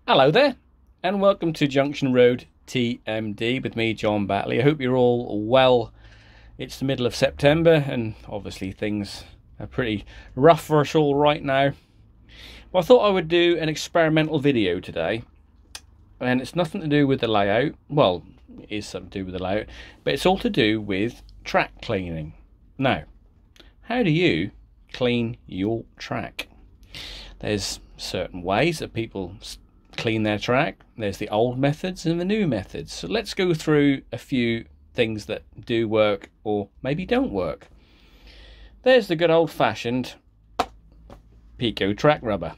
Hello there, and welcome to Junction Road TMD with me, John Batley. I hope you're all well. It's the middle of September, and obviously things are pretty rough for us all right now. Well, I thought I would do an experimental video today, and it's nothing to do with the layout. Well, it is something to do with the layout, but it's all to do with track cleaning. Now, how do you clean your track? There's certain ways that people clean their track. There's the old methods and the new methods. So let's go through a few things that do work or maybe don't work. There's the good old-fashioned Pico track rubber.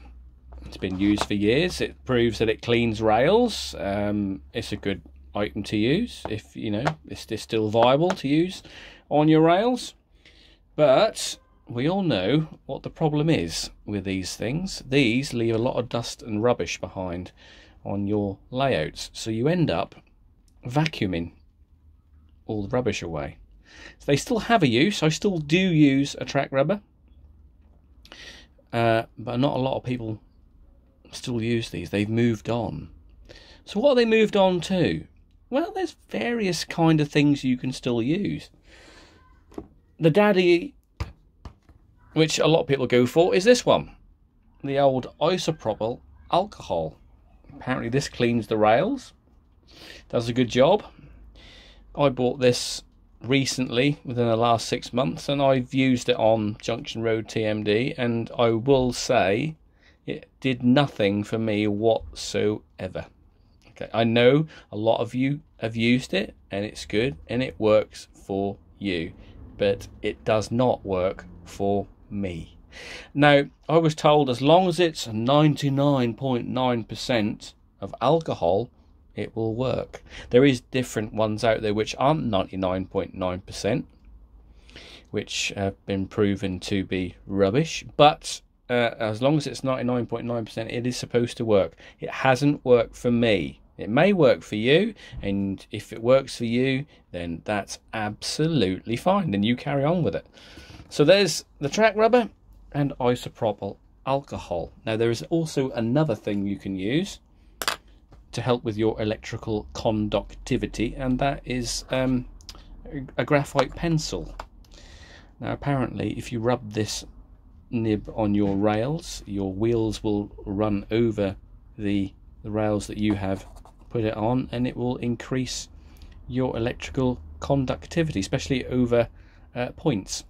It's been used for years. It proves that it cleans rails. It's a good item to use if you know it's still viable to use on your rails. But we all know what the problem is with these things. These leave a lot of dust and rubbish behind on your layouts, so you end up vacuuming all the rubbish away. So they still have a use. I still do use a track rubber, but not a lot of people still use these. They've moved on. So what are they moved on to? Well, there's various kind of things you can still use. The daddy, which a lot of people go for, is this one, the old isopropyl alcohol. Apparently this cleans the rails, does a good job. I bought this recently within the last 6 months, and I've used it on Junction Road TMD, and I will say it did nothing for me whatsoever. Okay, I know a lot of you have used it and it's good and it works for you, but it does not work for me. Now, I was told as long as it's 99.9% of alcohol, it will work. There is different ones out there which aren't 99.9%, which have been proven to be rubbish, but as long as it's 99.9%, it is supposed to work. It hasn't worked for me. It may work for you, and if it works for you, then that's absolutely fine. Then you carry on with it. So there's the track rubber and isopropyl alcohol. Now there is also another thing you can use to help with your electrical conductivity, and that is a graphite pencil. Now apparently if you rub this nib on your rails, your wheels will run over the rails that you have put it on, and it will increase your electrical conductivity, especially over points.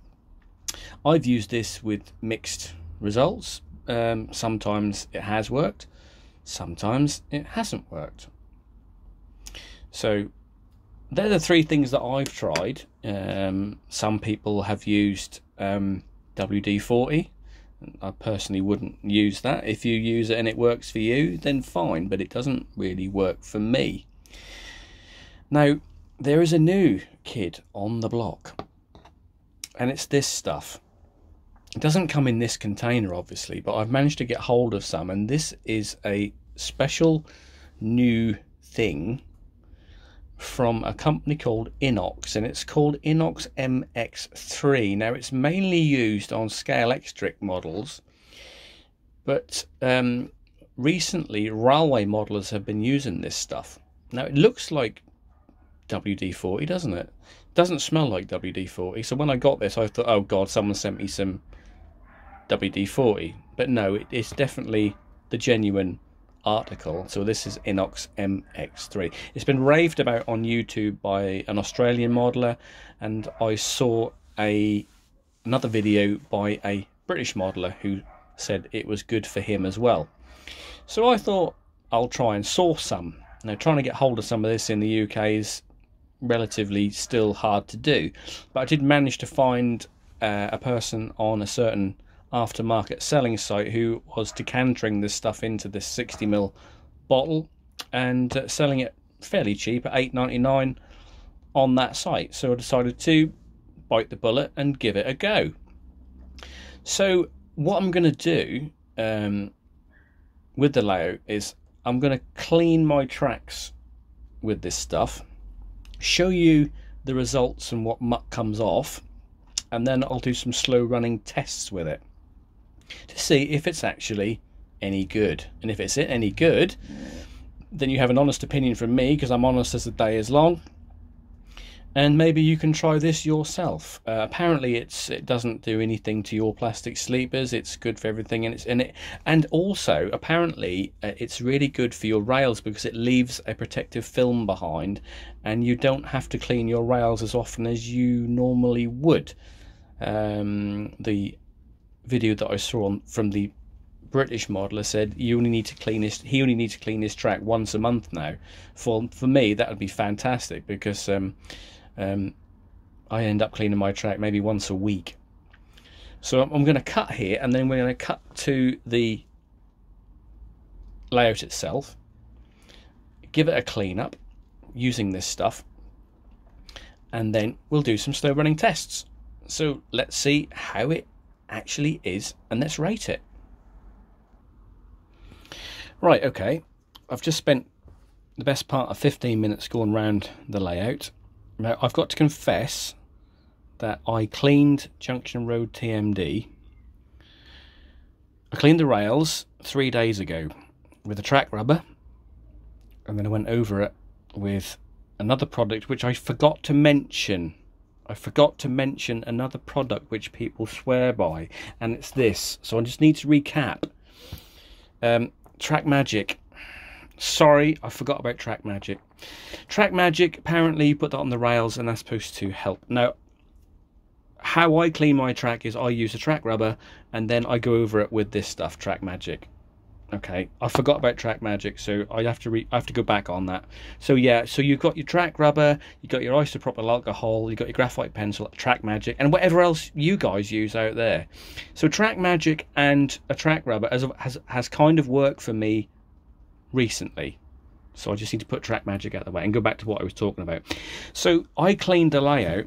I've used this with mixed results. Sometimes it has worked, sometimes it hasn't worked. So they're the three things that I've tried. Some people have used WD-40. I personally wouldn't use that. If you use it and it works for you, then fine, but it doesn't really work for me. Now, there is a new kid on the block, and it's this stuff. It doesn't come in this container, obviously, but I've managed to get hold of some, and this is a special new thing from a company called Inox, and it's called Inox MX3. Now it's mainly used on scale electric models, but recently railway modelers have been using this stuff. Now it looks like WD-40, doesn't it? It doesn't smell like WD-40, so when I got this I thought, oh god, someone sent me some WD-40, but no, it's definitely the genuine article. So this is Inox MX3. It's been raved about on YouTube by an Australian modeler, and I saw another video by a British modeler who said it was good for him as well. So I thought I'll try and source some. Now trying to get hold of some of this in the UK is relatively still hard to do, but I did manage to find a person on a certain aftermarket selling site who was decantering this stuff into this 60ml bottle and selling it fairly cheap at $8.99 on that site. So I decided to bite the bullet and give it a go. So what I'm going to do with the layout is I'm going to clean my tracks with this stuff, show you the results and what muck comes off, and then I'll do some slow running tests with it to see if it's actually any good. And if it's any good, then you have an honest opinion from me, because I'm honest as the day is long. And maybe you can try this yourself. Apparently, it doesn't do anything to your plastic sleepers. It's good for everything, and also apparently it's really good for your rails, because it leaves a protective film behind, and you don't have to clean your rails as often as you normally would. The video that I saw from the British modeler said he only needs to clean his track once a month now. For me, that would be fantastic, because I end up cleaning my track maybe once a week. So I'm going to cut here, and then we're going to cut to the layout itself, give it a clean up using this stuff, and then we'll do some slow running tests. So let's see how it actually is, and let's rate it. Right, okay, I've just spent the best part of 15 minutes going around the layout. Now, I've got to confess that I cleaned Junction Road TMD. I cleaned the rails 3 days ago with a track rubber, and then I went over it with another product which I forgot to mention. I forgot to mention another product which people swear by, and it's this. So I just need to recap. Track Magic. Sorry, I forgot about Track Magic. Track Magic, apparently you put that on the rails and that's supposed to help. Now, how I clean my track is I use a track rubber and then I go over it with this stuff, Track Magic. Okay, I forgot about Track Magic, so I have to go back on that. So yeah, so you've got your track rubber, you've got your isopropyl alcohol, you've got your graphite pencil, Track Magic, and whatever else you guys use out there. So Track Magic and a track rubber has kind of worked for me recently. So I just need to put Track Magic out of the way and go back to what I was talking about. So I cleaned the layout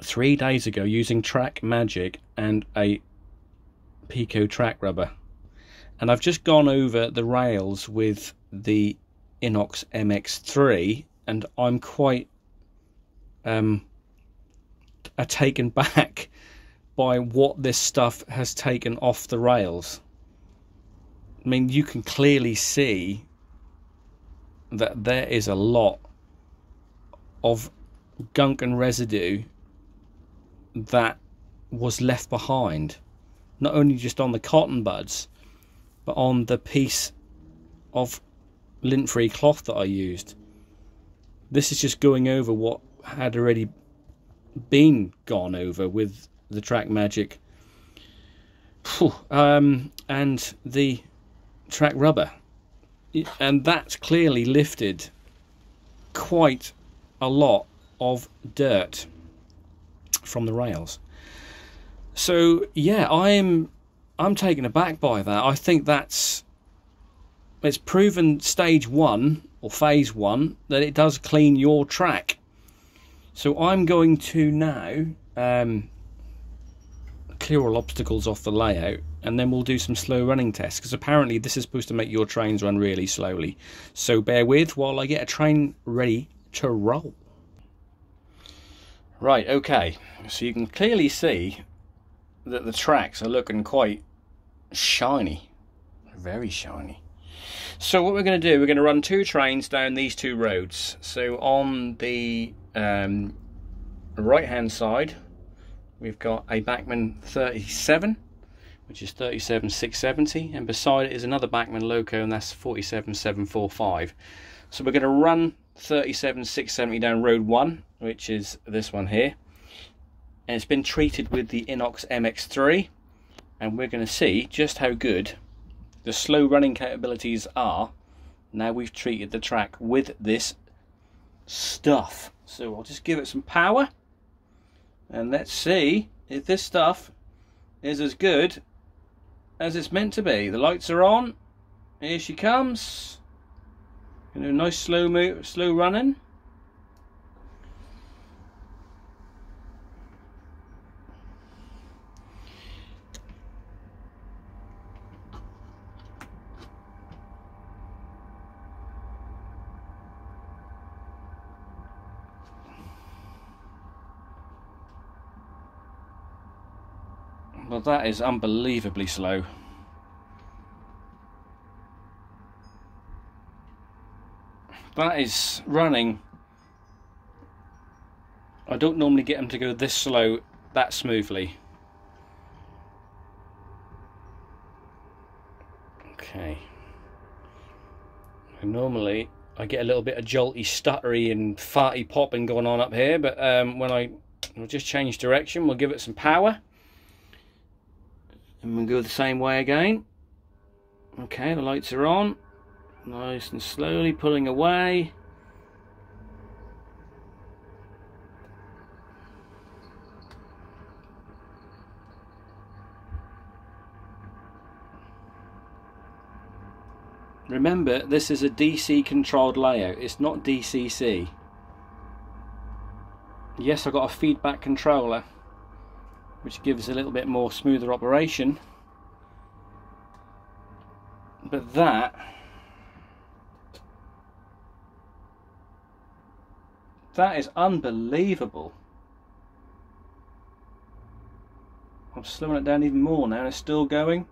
3 days ago using Track Magic and a Pico track rubber. And I've just gone over the rails with the Inox MX3, and I'm quite taken back by what this stuff has taken off the rails. I mean, you can clearly see that there is a lot of gunk and residue that was left behind, not only just on the cotton buds, but on the piece of lint-free cloth that I used. This is just going over what had already been gone over with the Track Magic and the track rubber, and that's clearly lifted quite a lot of dirt from the rails. So yeah, I'm taken aback by that. I think it's proven stage 1 or phase 1 that it does clean your track. So I'm going to now clear all obstacles off the layout, and then we'll do some slow running tests, because apparently this is supposed to make your trains run really slowly. So bear with while I get a train ready to roll. Right, okay, so you can clearly see that the tracks are looking quite shiny, very shiny. So what we're going to do, we're going to run 2 trains down these 2 roads. So on the right hand side we've got a Bachmann 37, which is 37670, and beside it is another Bachmann loco, and that's 47745. So we're going to run 37670 down road 1, which is this one here, and it's been treated with the Inox MX3, and we're going to see just how good the slow running capabilities are now we've treated the track with this stuff. So I'll just give it some power, and let's see if this stuff is as good as it's meant to be. The lights are on. Here she comes. You know, nice slow running. Well, that is unbelievably slow. That is running. I don't normally get them to go this slow, that smoothly. Okay. And normally I get a little bit of jolty, stuttery and farty popping going on up here, but we'll just change direction, we'll give it some power. And we'll go the same way again. Okay, the lights are on. Nice and slowly pulling away. Remember, this is a DC controlled layout, it's not DCC. Yes, I've got a feedback controller, which gives a little bit more smoother operation. But that is unbelievable. I'm slowing it down even more now and it's still going.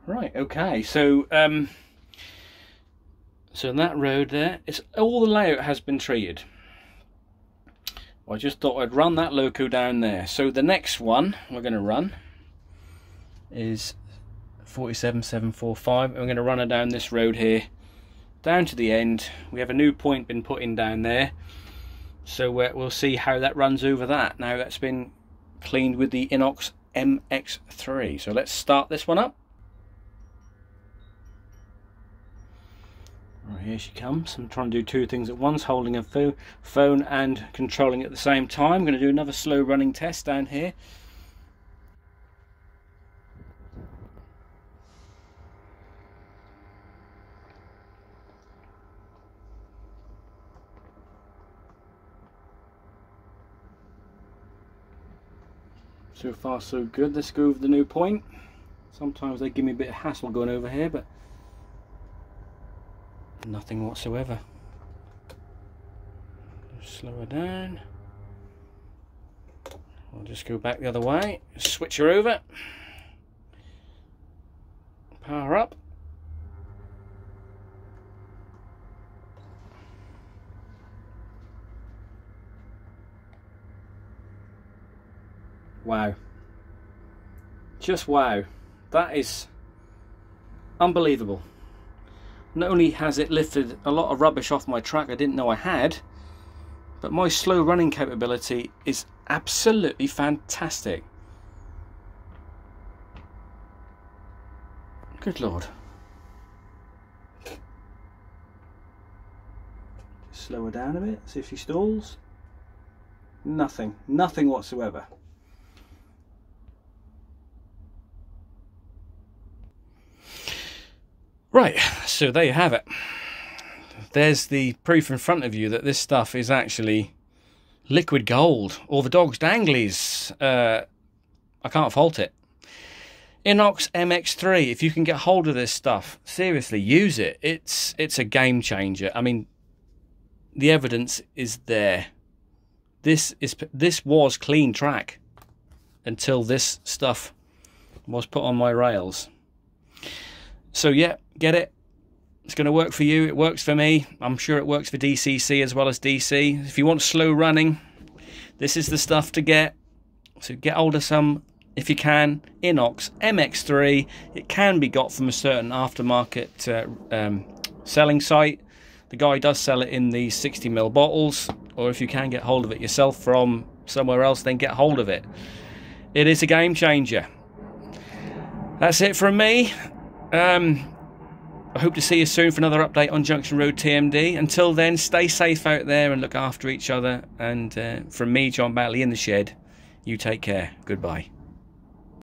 Right, okay, so so that road there, it's all the layout has been treated. I just thought I'd run that loco down there. So the next one we're going to run is 47745, and we're going to run it down this road here, down to the end. We have a new point been put in down there, so we'll see how that runs over that. Now that's been cleaned with the Inox MX3. So let's start this one up. Right, here she comes. I'm trying to do two things at once, holding a phone and controlling at the same time. I'm going to do another slow running test down here. So far so good. Let's go over the new point. Sometimes they give me a bit of hassle going over here, but nothing whatsoever. Slow her down. I'll just go back the other way, switch her over, power up. Wow. Just wow. That is unbelievable. Not only has it lifted a lot of rubbish off my track I didn't know I had, but my slow running capability is absolutely fantastic. Good Lord. Just slow her down a bit, see if she stalls. Nothing whatsoever. Right, so there you have it. There's the proof in front of you that this stuff is actually liquid gold, or the dog's danglies. I can't fault it. Inox MX3, if you can get hold of this stuff, seriously, use it. It's a game changer. I mean, the evidence is there. This was clean track until this stuff was put on my rails. So yeah, get it. It's going to work for you. It works for me. I'm sure it works for DCC as well as DC. If you want slow running, this is the stuff to get. So get hold of some if you can. Inox MX3. It can be got from a certain aftermarket selling site. The guy does sell it in these 60ml bottles. Or if you can get hold of it yourself from somewhere else, then get hold of it. It is a game changer. That's it from me. I hope to see you soon for another update on Junction Road TMD. Until then, stay safe out there and look after each other. And from me, John Batley, in the shed, you take care. Goodbye.